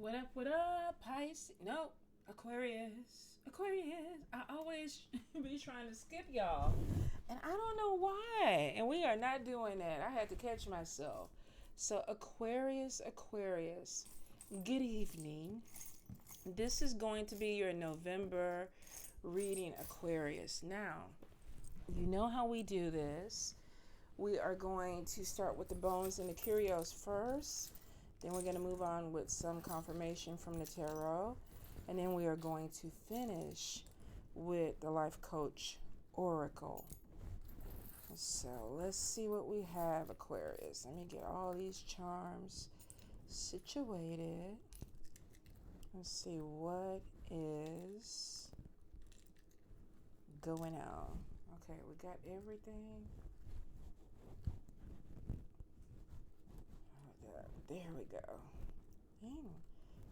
What up, Pisces? Nope. Aquarius. I always be trying to skip y'all. And I don't know why. And we are not doing that. I had to catch myself. So, Aquarius. Good evening. This is going to be your November reading, Aquarius. Now, you know how we do this. We are going to start with the bones and the curios first. Then we're going to move on with some confirmation from the tarot. And then we are going to finish with the life coach oracle. So let's see what we have, Aquarius. Let me get all these charms situated. Let's see what is going on. Okay, we got everything. There we go.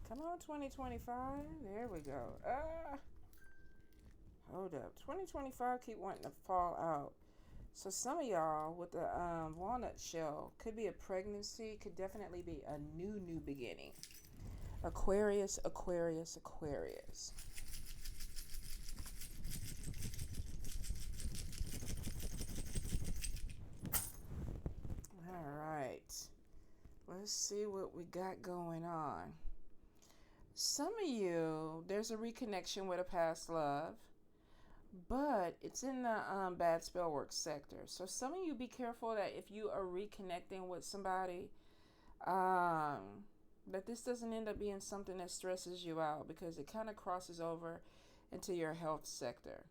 Come on, 2025. There we go. Hold up. 2025 keep wanting to fall out. So some of y'all with the walnut shell could be a pregnancy, could definitely be a new beginning. Aquarius. All right. Let's see what we got going on. Some of you, there's a reconnection with a past love, but it's in the bad spell work sector. So some of you be careful that if you are reconnecting with somebody, that this doesn't end up being something that stresses you out, because it kind of crosses over into your health sector.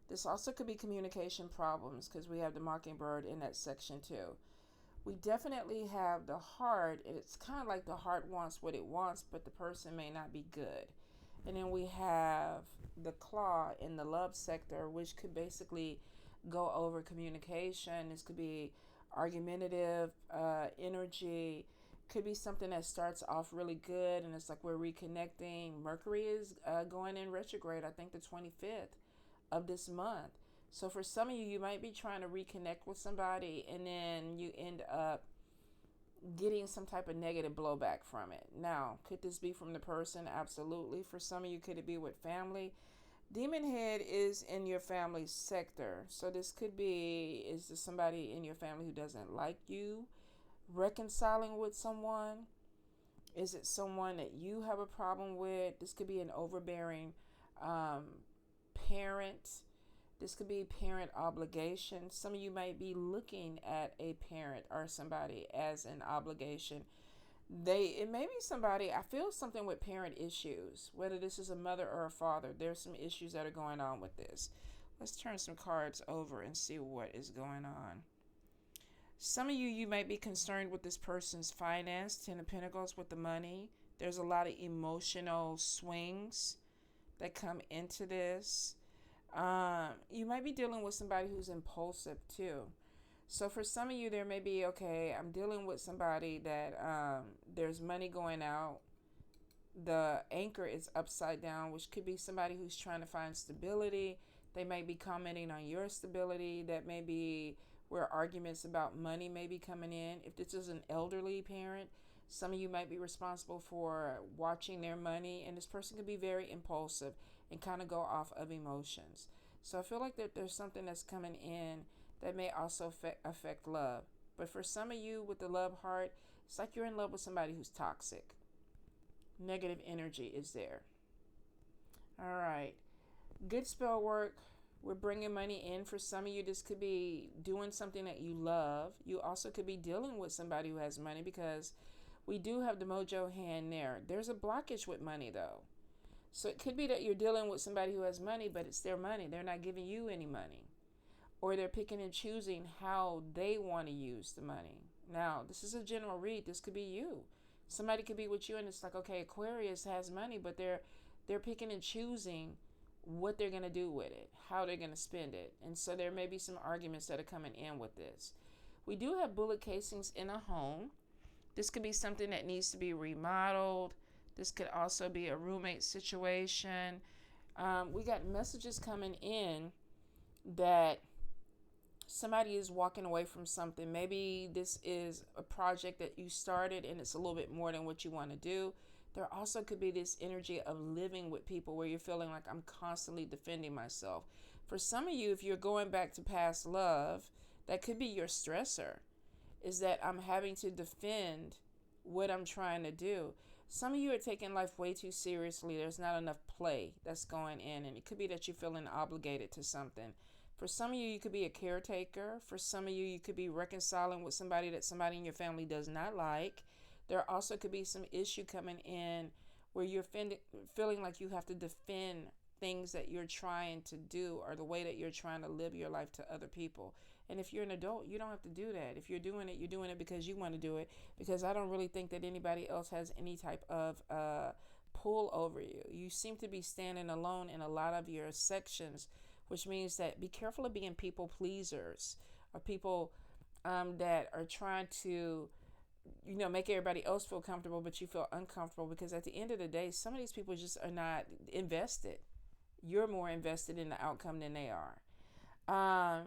This also could be communication problems, because we have the mockingbird in that section too. We definitely have the heart. It's kind of like the heart wants what it wants, but the person may not be good. And then we have the claw in the love sector, which could basically go over communication. This could be argumentative energy. Could be something that starts off really good, and it's like we're reconnecting. Mercury is going in retrograde, I think the 25th of this month. So for some of you, you might be trying to reconnect with somebody, and then you end up getting some type of negative blowback from it. Now, could this be from the person? Absolutely. For some of you, could it be with family? Demon head is in your family sector. So this could be, is there somebody in your family who doesn't like you? Reconciling with someone? Is it someone that you have a problem with? This could be an overbearing parent. This could be parent obligation. Some of you might be looking at a parent or somebody as an obligation. It may be somebody, I feel something with parent issues, whether this is a mother or a father. There's some issues that are going on with this. Let's turn some cards over and see what is going on. Some of you might be concerned with this person's finance, Ten of Pentacles with the money. There's a lot of emotional swings that come into this. You might be dealing with somebody who's impulsive too. So for some of you, there may be, okay, I'm dealing with somebody that there's money going out. The anchor is upside down, which could be somebody who's trying to find stability. They may be commenting on your stability. That may be where arguments about money may be coming in. If this is an elderly parent, some of you might be responsible for watching their money, and this person could be very impulsive and kind of go off of emotions. So I feel like that there's something that's coming in that may also affect love. But for some of you with the love heart, it's like you're in love with somebody who's toxic. Negative energy is there. All right. Good spell work. We're bringing money in. For some of you, this could be doing something that you love. You also could be dealing with somebody who has money, because we do have the mojo hand there. There's a blockage with money, though. So it could be that you're dealing with somebody who has money, but it's their money. They're not giving you any money. Or they're picking and choosing how they want to use the money. Now, this is a general read. This could be you. Somebody could be with you, and it's like, okay, Aquarius has money, but they're picking and choosing what they're going to do with it, how they're going to spend it. And so there may be some arguments that are coming in with this. We do have bullet casings in a home. This could be something that needs to be remodeled. This could also be a roommate situation. We got messages coming in that somebody is walking away from something. Maybe this is a project that you started and it's a little bit more than what you want to do. There also could be this energy of living with people where you're feeling like I'm constantly defending myself. For some of you, if you're going back to past love, that could be your stressor, is that I'm having to defend what I'm trying to do. Some of you are taking life way too seriously. There's not enough play that's going in, and it could be that you're feeling obligated to something. For some of you, you could be a caretaker. For some of you, you could be reconciling with somebody that somebody in your family does not like. There also could be some issue coming in where you're feeling like you have to defend things that you're trying to do or the way that you're trying to live your life to other people. And if you're an adult, you don't have to do that. If you're doing it, you're doing it because you want to do it, because I don't really think that anybody else has any type of pull over you. You seem to be standing alone in a lot of your sections, which means that be careful of being people pleasers or people that are trying to make everybody else feel comfortable, but you feel uncomfortable, because at the end of the day, some of these people just are not invested. You're more invested in the outcome than they are.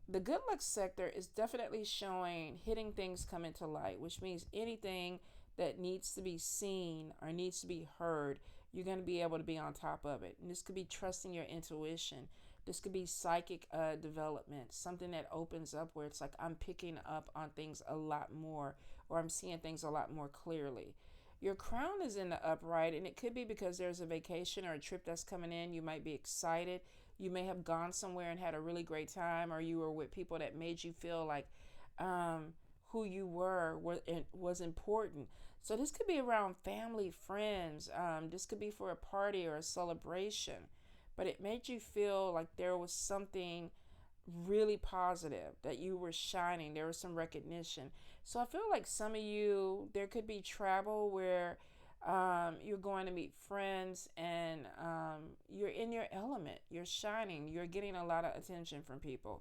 The good luck sector is definitely showing hitting things come into light, which means anything that needs to be seen or needs to be heard, you're going to be able to be on top of it. And this could be trusting your intuition. This could be psychic development, something that opens up where it's like I'm picking up on things a lot more, or I'm seeing things a lot more clearly. Your crown is in the upright, and it could be because there's a vacation or a trip that's coming in. You might be excited. You may have gone somewhere and had a really great time, or you were with people that made you feel like who you were was important. So this could be around family, friends. This could be for a party or a celebration. But it made you feel like there was something really positive, that you were shining. There was some recognition. So I feel like some of you, there could be travel where you're going to meet friends, and you're in your element. You're shining. You're getting a lot of attention from people.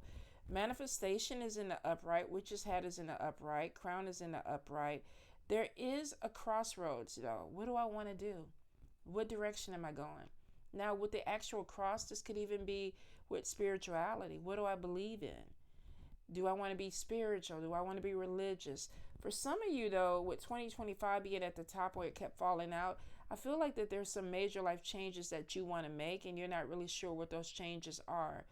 Manifestation is in the upright. Witch's hat is in the upright. Crown is in the upright. There is a crossroads, though. What do I want to do? What direction am I going? Now, with the actual cross, this could even be with spirituality. What do I believe in? Do I want to be spiritual? Do I want to be religious? For some of you, though, with 2025 being at the top where it kept falling out, I feel like that there's some major life changes that you want to make, and you're not really sure what those changes are.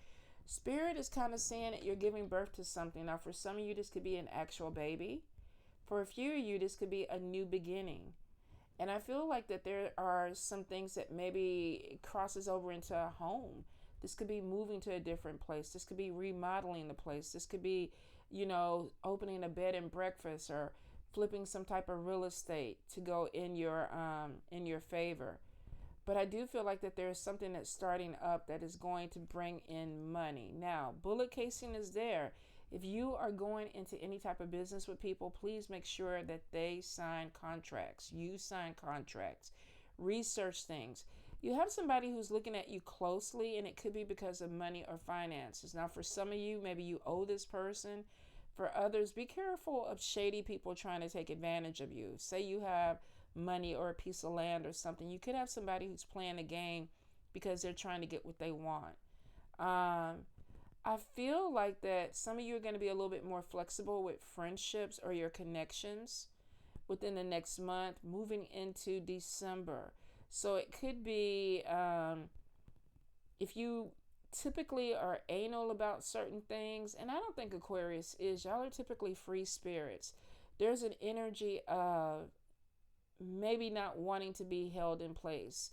Spirit is kind of saying that you're giving birth to something. Now, for some of you, this could be an actual baby. For a few of you, this could be a new beginning. And I feel like that there are some things that maybe crosses over into a home. This could be moving to a different place. This could be remodeling the place. This could be, opening a bed and breakfast, or flipping some type of real estate to go in your favor. But I do feel like that there's something that's starting up that is going to bring in money. Now, bullet casing is there. If you are going into any type of business with people, please make sure that they sign contracts. You sign contracts. Research things. You have somebody who's looking at you closely, and it could be because of money or finances. Now, for some of you, maybe you owe this person. For others, be careful of shady people trying to take advantage of you. Say you have money or a piece of land or something. You could have somebody who's playing a game because they're trying to get what they want. I feel like that some of you are going to be a little bit more flexible with friendships or your connections within the next month, moving into December. So it could be if you typically are anal about certain things, and I don't think Aquarius is. Y'all are typically free spirits. There's an energy of maybe not wanting to be held in place.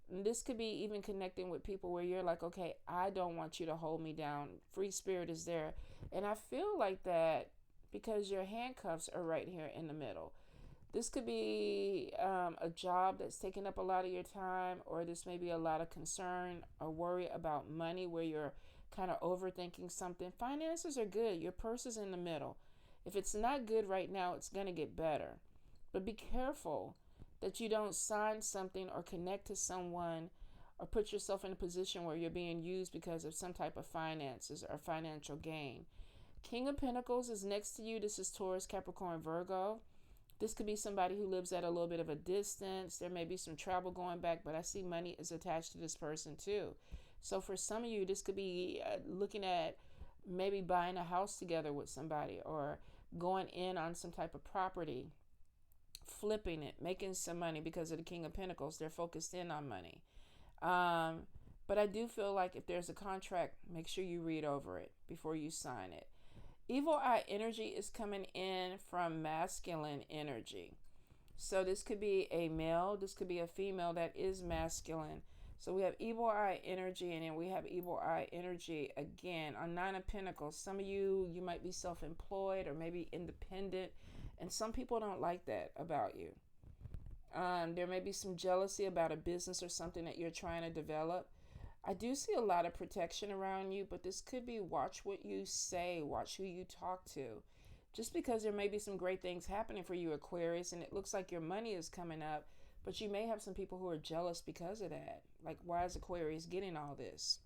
This could be even connecting with people where you're like, okay, I don't want you to hold me down. Free spirit is there. And I feel like that because your handcuffs are right here in the middle. This could be a job that's taking up a lot of your time, or this may be a lot of concern or worry about money where you're kind of overthinking something. Finances are good. Your purse is in the middle. If it's not good right now, it's going to get better. But be careful that you don't sign something or connect to someone or put yourself in a position where you're being used because of some type of finances or financial gain. King of Pentacles is next to you. This is Taurus, Capricorn, Virgo. This could be somebody who lives at a little bit of a distance. There may be some travel going back, but I see money is attached to this person too. So for some of you, this could be looking at maybe buying a house together with somebody, or going in on some type of property. flipping it, making some money because of the King of Pentacles. They're focused in on money. But I do feel like if there's a contract, make sure you read over it before you sign it. Evil eye energy is coming in from masculine energy. So this could be a male, this could be a female that is masculine. So we have evil eye energy, and then we have evil eye energy again on Nine of Pentacles. Some of you might be self-employed or maybe independent, and some people don't like that about you. There may be some jealousy about a business or something that you're trying to develop. I do see a lot of protection around you, but this could be watch what you say, watch who you talk to. Just because there may be some great things happening for you, Aquarius, and it looks like your money is coming up, but you may have some people who are jealous because of that. Like, why is Aquarius getting all this?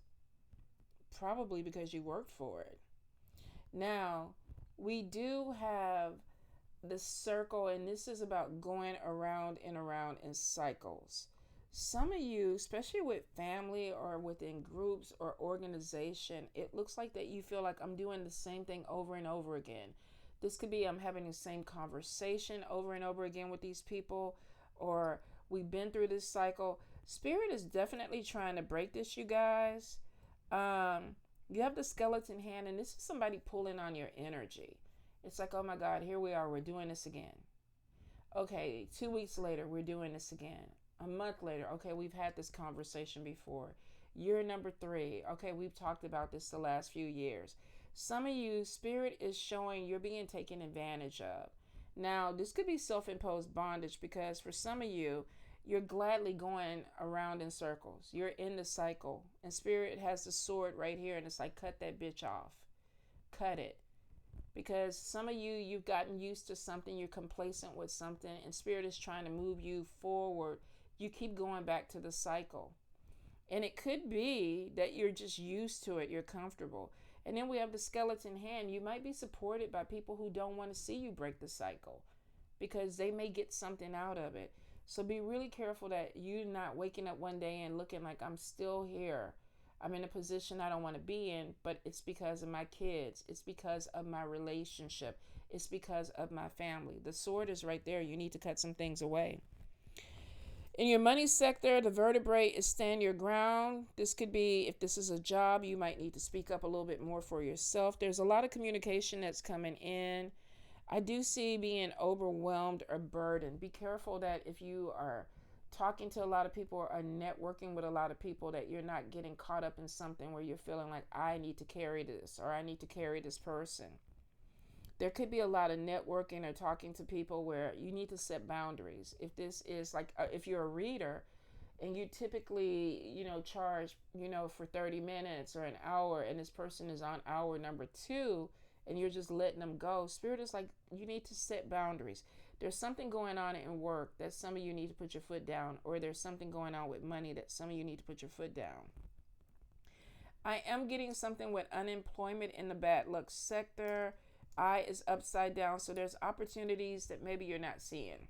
Probably because you worked for it. Now, we do have the circle, and this is about going around and around in cycles. Some of you, especially with family or within groups or organization, it looks like that you feel like I'm doing the same thing over and over again. This could be I'm having the same conversation over and over again with these people, or we've been through this cycle. Spirit is definitely trying to break this, you guys. You have the skeleton hand, and this is somebody pulling on your energy. It's like, oh my God, here we are. We're doing this again. Okay, 2 weeks later, we're doing this again. A month later, okay, we've had this conversation before. Year number 3, okay, we've talked about this the last few years. Some of you, Spirit is showing you're being taken advantage of. Now, this could be self-imposed bondage because for some of you, you're gladly going around in circles. You're in the cycle. And Spirit has the sword right here, and it's like, cut that bitch off. Cut it. Because some of you, you've gotten used to something. You're complacent with something, and Spirit is trying to move you forward. You keep going back to the cycle. And it could be that you're just used to it. You're comfortable. And then we have the skeleton hand. You might be supported by people who don't want to see you break the cycle because they may get something out of it. So be really careful that you're not waking up one day and looking like I'm still here. I'm in a position I don't want to be in, but it's because of my kids. It's because of my relationship. It's because of my family. The sword is right there. You need to cut some things away. In your money sector, the vertebrae is stand your ground. This could be, if this is a job, you might need to speak up a little bit more for yourself. There's a lot of communication that's coming in. I do see being overwhelmed or burdened. Be careful that if you are talking to a lot of people or are networking with a lot of people, that you're not getting caught up in something where you're feeling like I need to carry this or I need to carry this person. There could be a lot of networking or talking to people where you need to set boundaries. If this is like, if you're a reader and you typically, charge, for 30 minutes or an hour, and this person is on hour number 2 and you're just letting them go, Spirit is like, you need to set boundaries. There's something going on in work that some of you need to put your foot down, or there's something going on with money that some of you need to put your foot down. I am getting something with unemployment in the bad luck sector. Eye is upside down, so there's opportunities that maybe you're not seeing.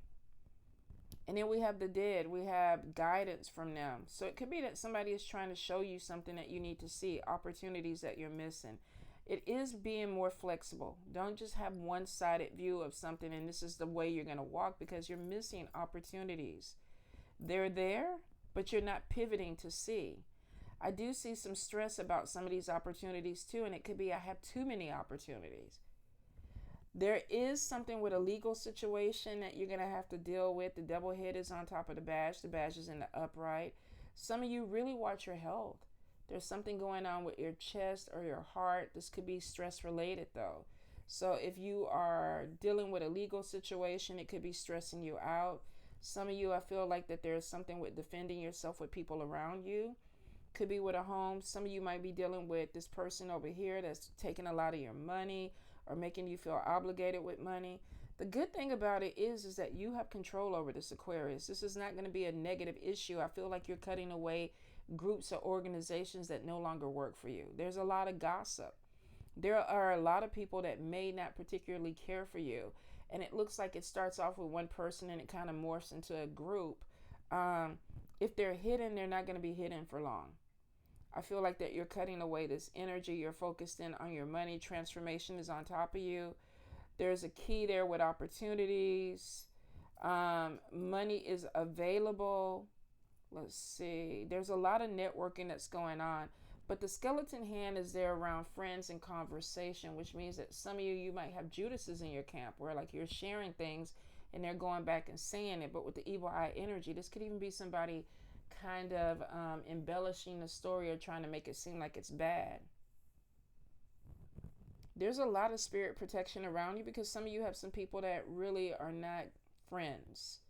And then we have the dead. We have guidance from them. So it could be that somebody is trying to show you something that you need to see, opportunities that you're missing. It is being more flexible. Don't just have one-sided view of something and this is the way you're going to walk, because you're missing opportunities. They're there, but you're not pivoting to see. I do see some stress about some of these opportunities too, and it could be I have too many opportunities. There is something with a legal situation that you're going to have to deal with. The devil head is on top of the badge. The badge is in the upright. Some of you really watch your health. There's something going on with your chest or your heart. This could be stress related though. So if you are dealing with a legal situation, it could be stressing you out. Some of you, I feel like that there's something with defending yourself with people around you. Could be with a home. Some of you might be dealing with this person over here that's taking a lot of your money or making you feel obligated with money. The good thing about it is that you have control over this, Aquarius. This is not going to be a negative issue. I feel like you're cutting away groups or organizations that no longer work for you. There's a lot of gossip. There are a lot of people that may not particularly care for you. And it looks like it starts off with one person and it kind of morphs into a group. If they're hidden, they're not going to be hidden for long. I feel like that you're cutting away this energy. You're focused in on your money. Transformation is on top of you. There's a key there with opportunities. Money is available. Let's see. There's a lot of networking that's going on. But the skeleton hand is there around friends and conversation, which means that some of you might have Judases in your camp where like you're sharing things and they're going back and saying it. But with the evil eye energy, this could even be somebody kind of embellishing the story or trying to make it seem like it's bad. There's a lot of spirit protection around you because some of you have some people that really are not friends.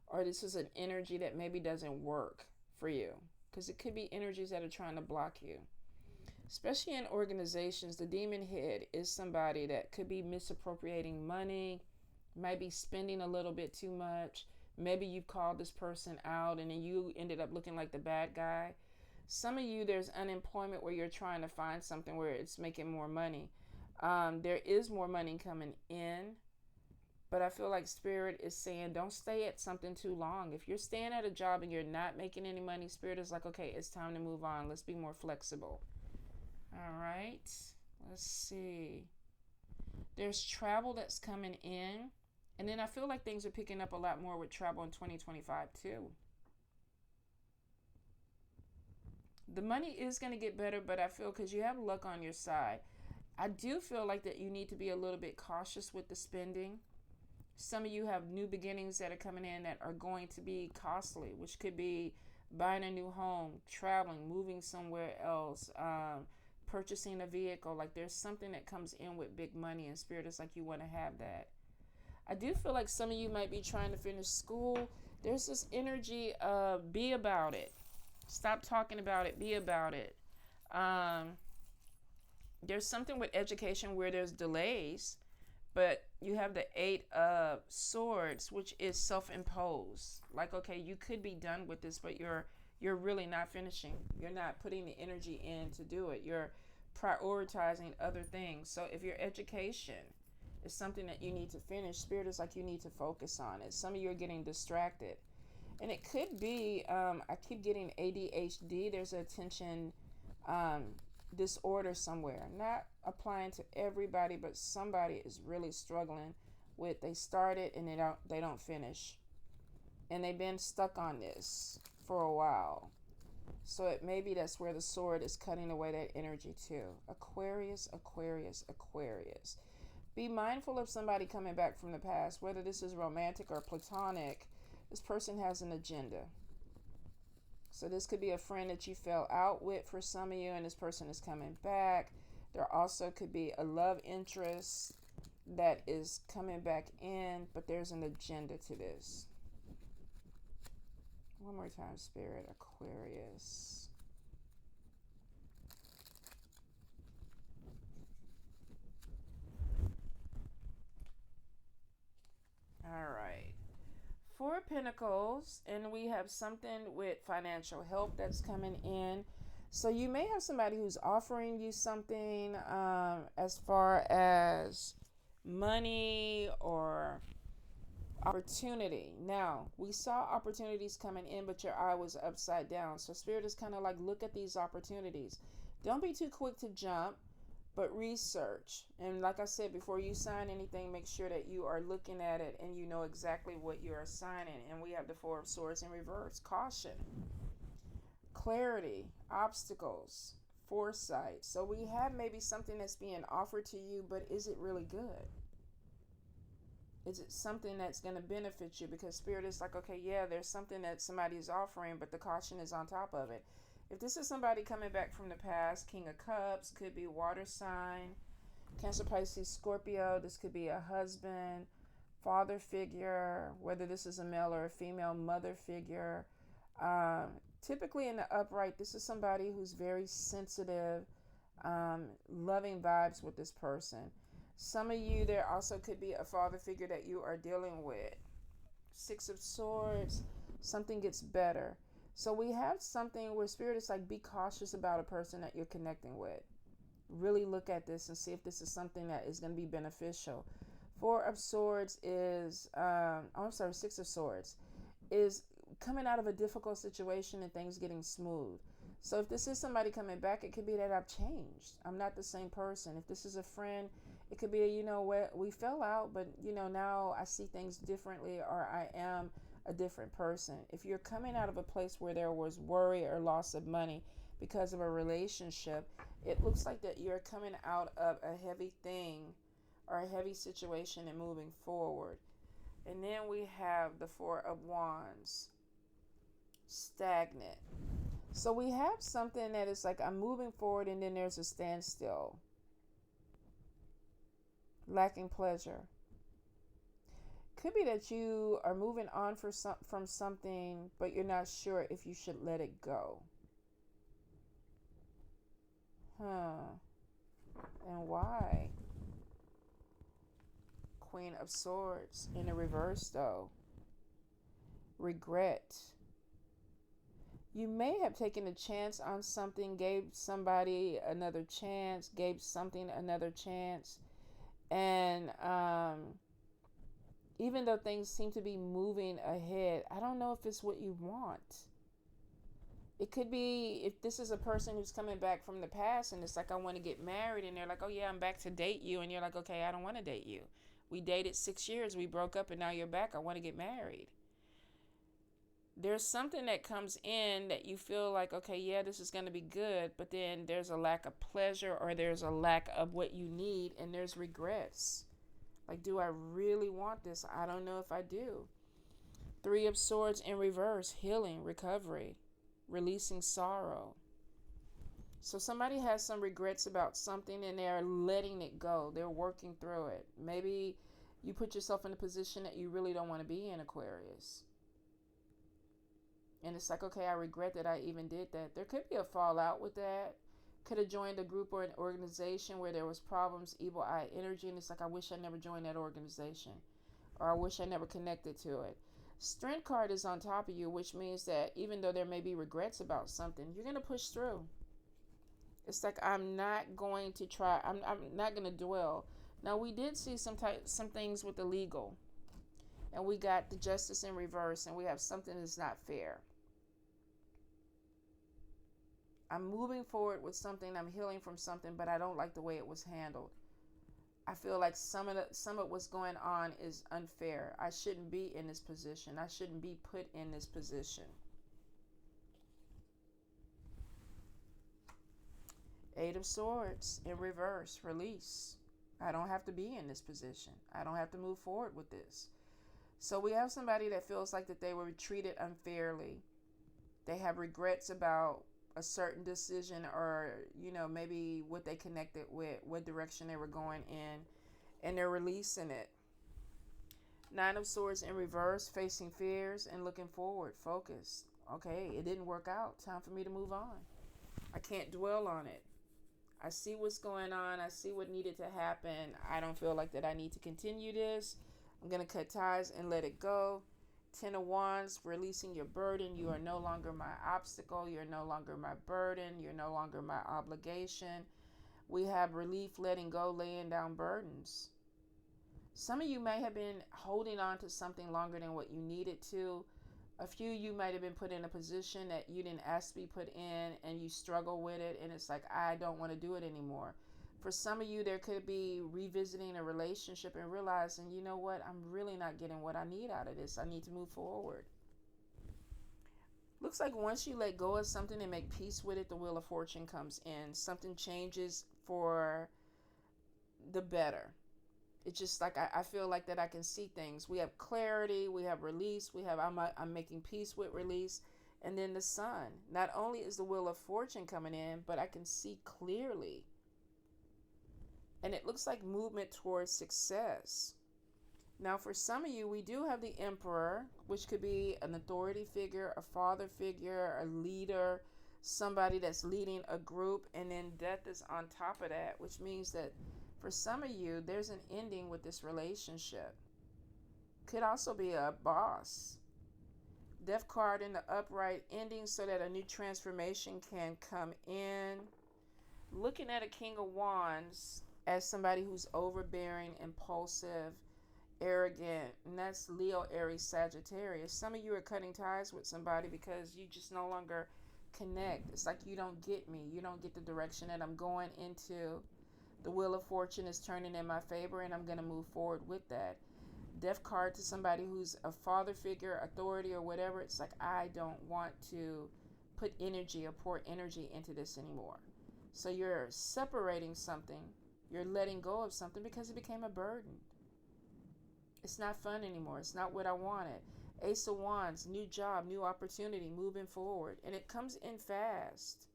Or this is an energy that maybe doesn't work for you. Because it could be energies that are trying to block you. Especially in organizations, the demon head is somebody that could be misappropriating money, might be spending a little bit too much. Maybe you've called this person out and then you ended up looking like the bad guy. Some of you, there's unemployment where you're trying to find something where it's making more money. There is more money coming in. But I feel like Spirit is saying, don't stay at something too long. If you're staying at a job and you're not making any money, Spirit is like, okay, it's time to move on. Let's be more flexible. All right. Let's see. There's travel that's coming in. And then I feel like things are picking up a lot more with travel in 2025 too. The money is going to get better, but I feel because you have luck on your side. I do feel like that you need to be a little bit cautious with the spending. Some of you have new beginnings that are coming in that are going to be costly, which could be buying a new home, traveling, moving somewhere else, purchasing a vehicle. Like there's something that comes in with big money and Spirit is like you want to have that. I do feel like some of you might be trying to finish school. There's this energy of be about it. Stop talking about it. Be about it. There's something with education where there's delays. But you have the 8 of Swords, which is self-imposed. Like, okay, you could be done with this, but you're really not finishing. You're not putting the energy in to do it. You're prioritizing other things. So if your education is something that you need to finish, Spirit is like you need to focus on it. Some of you are getting distracted. And it could be, I keep getting ADHD. There's an attention disorder somewhere. Not applying to everybody, but somebody is really struggling with they started and they don't finish. And they've been stuck on this for a while. So it maybe that's where the sword is cutting away that energy too. Aquarius, Aquarius, Aquarius. Be mindful of somebody coming back from the past, whether this is romantic or platonic. This person has an agenda. So this could be a friend that you fell out with for some of you, and this person is coming back. There also could be a love interest that is coming back in, but there's an agenda to this. One more time, Spirit, Aquarius. All right. 4 of Pentacles, and we have something with financial help that's coming in. So you may have somebody who's offering you something as far as money or opportunity. Now, we saw opportunities coming in, but your eye was upside down. So Spirit is kind of like, look at these opportunities. Don't be too quick to jump, but research. And like I said, before you sign anything, make sure that you are looking at it and you know exactly what you are signing. And we have the 4 of Swords in reverse. Caution, clarity, obstacles, foresight. So we have maybe something that's being offered to you, but is it really good? Is it something that's going to benefit you? Because Spirit is like, okay, yeah, there's something that somebody is offering, but the caution is on top of it. If this is somebody coming back from the past, King of Cups, could be water sign, Cancer, Pisces, Scorpio. This could be a husband, father figure, whether this is a male or a female, mother figure. Typically in the upright, this is somebody who's very sensitive, loving vibes with this person. Some of you, there also could be a father figure that you are dealing with. 6 of Swords, something gets better. So we have something where Spirit is like, be cautious about a person that you're connecting with. Really look at this and see if this is something that is going to be beneficial. 4 of Swords is, 6 of Swords is coming out of a difficult situation and things getting smooth. So if this is somebody coming back, it could be that I've changed. I'm not the same person. If this is a friend, It could be, you know what, we fell out, but, you know, now I see things differently, or I am a different person. If you're coming out of a place where there was worry or loss of money because of a relationship, it looks like that you're coming out of a heavy thing or a heavy situation and moving forward. And then we have the Four of Wands, stagnant. So we have something that is like, I'm moving forward, and then there's a standstill, lacking pleasure. Could be that you are moving on from something, but you're not sure if you should let it go. And why? Queen of Swords in the reverse, though. Regret. You may have taken a chance on something, gave somebody another chance, gave something another chance. And even though things seem to be moving ahead, I don't know if it's what you want. It could be, if this is a person who's coming back from the past and it's like, I want to get married, and they're like, oh yeah, I'm back to date you. And you're like, okay, I don't want to date you. We dated 6 years, we broke up, and now you're back. I want to get married. There's something that comes in that you feel like, okay, yeah, this is going to be good, but then there's a lack of pleasure, or there's a lack of what you need, and there's regrets. Like, do I really want this? I don't know if I do. Three of Swords in reverse, healing, recovery, releasing sorrow. So somebody has some regrets about something, and they're letting it go. They're working through it. Maybe you put yourself in a position that you really don't want to be in, Aquarius. And it's like, okay, I regret that I even did that. There could be a fallout with that. Could have joined a group or an organization where there was problems, evil eye energy, and it's like, I wish I never joined that organization, or I wish I never connected to it. Strength card is on top of you, which means that even though there may be regrets about something, you're going to push through. It's like, I'm not going to try, I'm not going to dwell. Now, we did see some things with the legal, and we got the Justice in reverse, and we have something that's not fair. I'm moving forward with something, I'm healing from something, but I don't like the way it was handled. I feel like some of what's going on is unfair. I shouldn't be in this position. I shouldn't be put in this position. Eight of Swords in reverse, release. I don't have to be in this position. I don't have to move forward with this. So we have somebody that feels like that they were treated unfairly. They have regrets about a certain decision, or, you know, maybe what they connected with, what direction they were going in, and they're releasing it. Nine of Swords in reverse, facing fears and looking forward, focused. Okay, it didn't work out. Time for me to move on. I can't dwell on it. I see what's going on. I see what needed to happen. I don't feel like that I need to continue this. I'm going to cut ties and let it go. 10 of Wands, releasing your burden. You are no longer my obstacle. You're no longer my burden. You're no longer my obligation. We have relief, letting go, laying down burdens. Some of you may have been holding on to something longer than what you needed to. A few of you might have been put in a position that you didn't ask to be put in, and you struggle with it, and it's like, I don't want to do it anymore. For some of you, there could be revisiting a relationship and realizing, you know what, I'm really not getting what I need out of this. I need to move forward. Looks like once you let go of something and make peace with it, the Wheel of Fortune comes in. Something changes for the better. It's just like, I feel like that I can see things. We have clarity, we have release, we have I'm making peace with release. And then the Sun. Not only is the Wheel of Fortune coming in, but I can see clearly. And it looks like movement towards success. Now, for some of you, we do have the Emperor, which could be an authority figure, a father figure, a leader, somebody that's leading a group. And then Death is on top of that, which means that for some of you, there's an ending with this relationship. Could also be a boss. Death card in the upright, ending so that a new transformation can come in. Looking at a King of Wands as somebody who's overbearing, impulsive, arrogant, and that's Leo, Aries, Sagittarius. Some of you are cutting ties with somebody because you just no longer connect. It's like, you don't get me. You don't get the direction that I'm going into. The Wheel of Fortune is turning in my favor, and I'm going to move forward with that. Death card to somebody who's a father figure, authority, or whatever. It's like, I don't want to put energy or pour energy into this anymore. So you're separating something. You're letting go of something because it became a burden. It's not fun anymore. It's not what I wanted. Ace of Wands, new job, new opportunity, moving forward. And it comes in fast.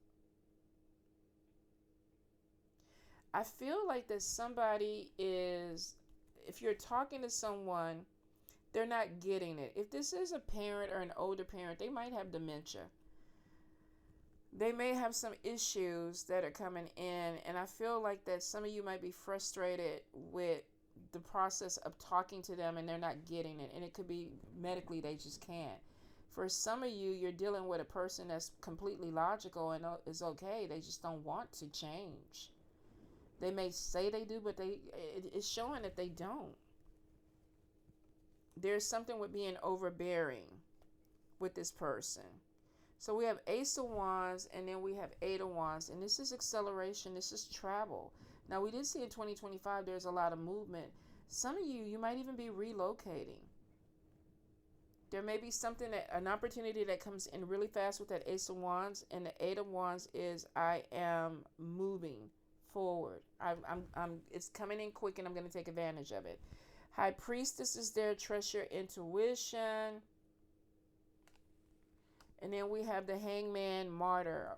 I feel like that somebody is, if you're talking to someone, they're not getting it. If this is a parent or an older parent, they might have dementia. They may have some issues that are coming in. And I feel like that some of you might be frustrated with the process of talking to them and they're not getting it. And it could be medically they just can't. For some of you, you're dealing with a person that's completely logical and is okay. They just don't want to change. They may say they do, but it's showing that they don't. There's something with being overbearing with this person. So we have Ace of Wands, and then we have Eight of Wands. And this is acceleration. This is travel. Now, we did see in 2025, there's a lot of movement. Some of you might even be relocating. There may be something, an opportunity that comes in really fast with that Ace of Wands. And the Eight of Wands is, I am moving forward. It's coming in quick, and I'm going to take advantage of it. High Priestess is there. Trust your intuition. And then we have the Hangman, Martyr,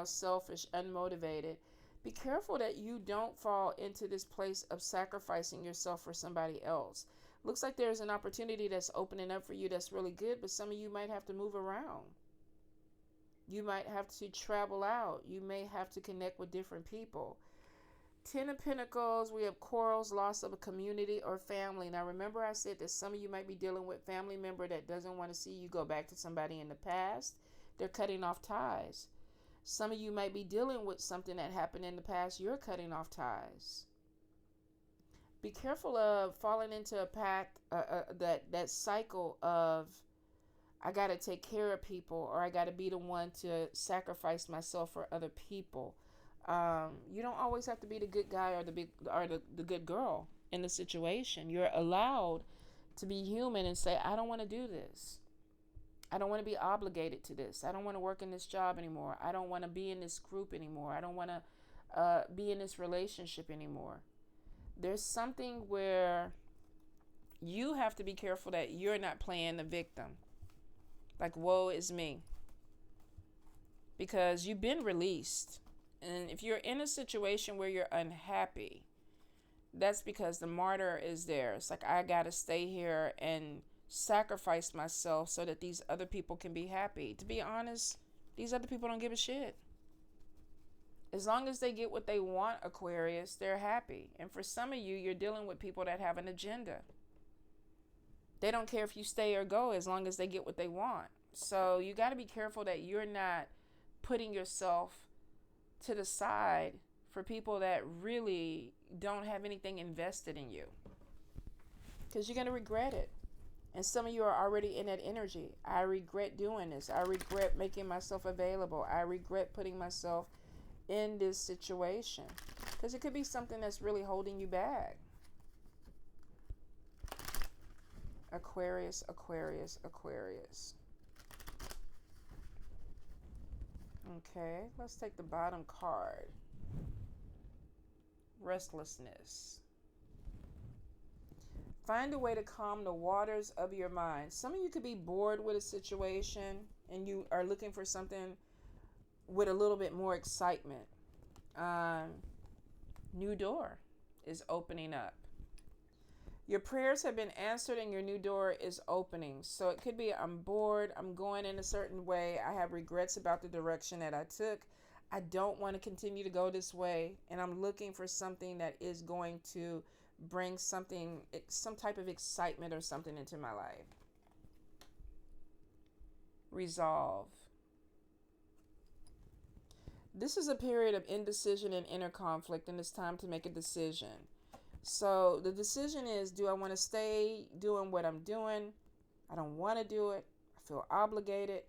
selfish, unmotivated. Be careful that you don't fall into this place of sacrificing yourself for somebody else. Looks like there's an opportunity that's opening up for you that's really good, but some of you might have to move around. You might have to travel out. You may have to connect with different people. Ten of Pentacles, we have quarrels, loss of a community or family. Now, remember I said that some of you might be dealing with a family member that doesn't want to see you go back to somebody in the past. They're cutting off ties. Some of you might be dealing with something that happened in the past. You're cutting off ties. Be careful of falling into a pact, that cycle of, I got to take care of people, or I got to be the one to sacrifice myself for other people. You don't always have to be the good guy or the good girl in the situation. You're allowed to be human and say, I don't want to do this. I don't want to be obligated to this. I don't want to work in this job anymore. I don't want to be in this group anymore. I don't want to be in this relationship anymore. There's something where you have to be careful that you're not playing the victim. Like, woe is me. Because you've been released. And if you're in a situation where you're unhappy, that's because the Martyr is there. It's like, I got to stay here and sacrifice myself so that these other people can be happy. To be honest, these other people don't give a shit. As long as they get what they want, Aquarius, they're happy. And for some of you, you're dealing with people that have an agenda. They don't care if you stay or go as long as they get what they want. So you got to be careful that you're not putting yourself to the side for people that really don't have anything invested in you, because you're going to regret it. And some of you are already in that energy. I regret doing this. I regret making myself available. I regret putting myself in this situation, because it could be something that's really holding you back. Aquarius, Aquarius, Aquarius. Okay, let's take the bottom card. Restlessness. Find a way to calm the waters of your mind. Some of you could be bored with a situation and you are looking for something with a little bit more excitement. New door is opening up. Your prayers have been answered and your new door is opening. So it could be, I'm bored, I'm going in a certain way, I have regrets about the direction that I took, I don't want to continue to go this way, and I'm looking for something that is going to bring some type of excitement or something into my life. Resolve. This is a period of indecision and inner conflict, and it's time to make a decision. So the decision is, do I want to stay doing what I'm doing? I don't want to do it. I feel obligated.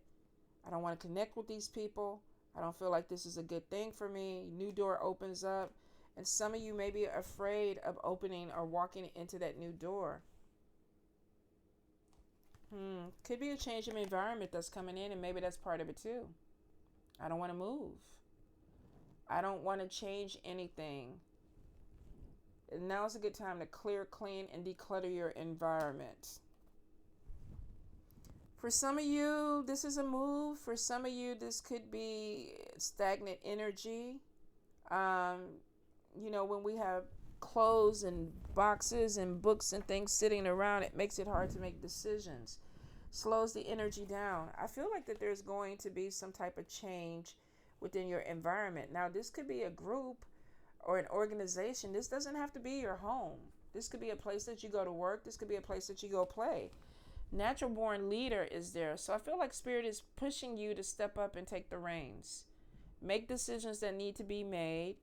I don't want to connect with these people. I don't feel like this is a good thing for me. New door opens up. And some of you may be afraid of opening or walking into that new door. Could be a change of environment that's coming in, and maybe that's part of it too. I don't want to move. I don't want to change anything. And now is a good time to clear, clean, and declutter your environment. For some of you, this is a move. For some of you, this could be stagnant energy. When we have clothes and boxes and books and things sitting around, it makes it hard to make decisions. Slows the energy down. I feel like that there's going to be some type of change within your environment. Now, this could be a group or an organization. This doesn't have to be your home. This could be a place that you go to work. This could be a place that you go play. Natural born leader is there. So I feel like Spirit is pushing you to step up and take the reins. Make decisions that need to be made.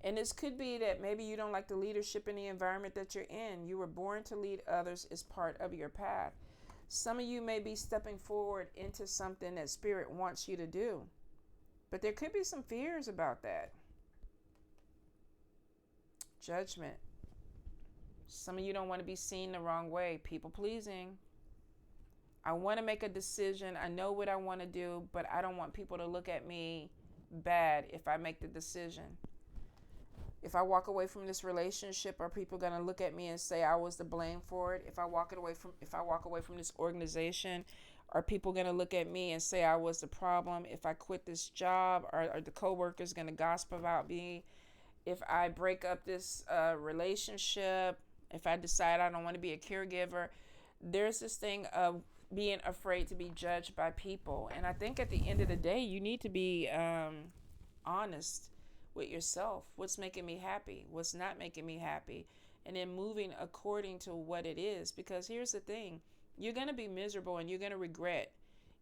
And this could be that maybe you don't like the leadership in the environment that you're in. You were born to lead others as part of your path. Some of you may be stepping forward into something that Spirit wants you to do. But there could be some fears about that. Judgment. Some of you don't want to be seen the wrong way. People pleasing. I want to make a decision. I know what I want to do, but I don't want people to look at me bad if I make the decision. If I walk away from this relationship, are people going to look at me and say I was to blame for it? If I walk away from this organization, are people going to look at me and say I was the problem? If I quit this job, are the coworkers going to gossip about me? If I break up this relationship, if I decide I don't want to be a caregiver, there's this thing of being afraid to be judged by people. And I think at the end of the day, you need to be honest with yourself. What's making me happy? What's not making me happy? And then moving according to what it is. Because here's the thing. You're going to be miserable and you're going to regret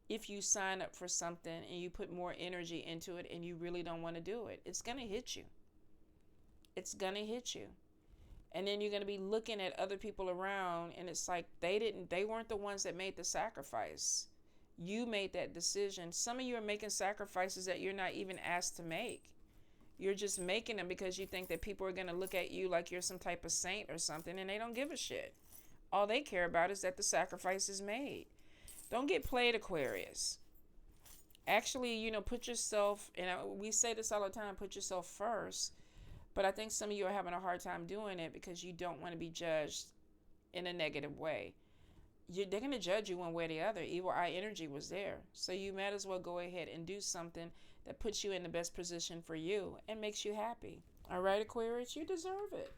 if you sign up for something and you put more energy into it and you really don't want to do it. It's going to hit you. It's going to hit you. And then you're going to be looking at other people around and it's like they weren't the ones that made the sacrifice. You made that decision. Some of you are making sacrifices that you're not even asked to make. You're just making them because you think that people are going to look at you like you're some type of saint or something, and they don't give a shit. All they care about is that the sacrifice is made. Don't get played, Aquarius. Actually, put yourself, and we say this all the time, put yourself first. But I think some of you are having a hard time doing it because you don't want to be judged in a negative way. They're going to judge you one way or the other. Evil eye energy was there. So you might as well go ahead and do something that puts you in the best position for you and makes you happy. All right, Aquarius, you deserve it.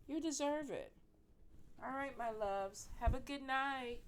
You deserve it. All right, my loves. Have a good night.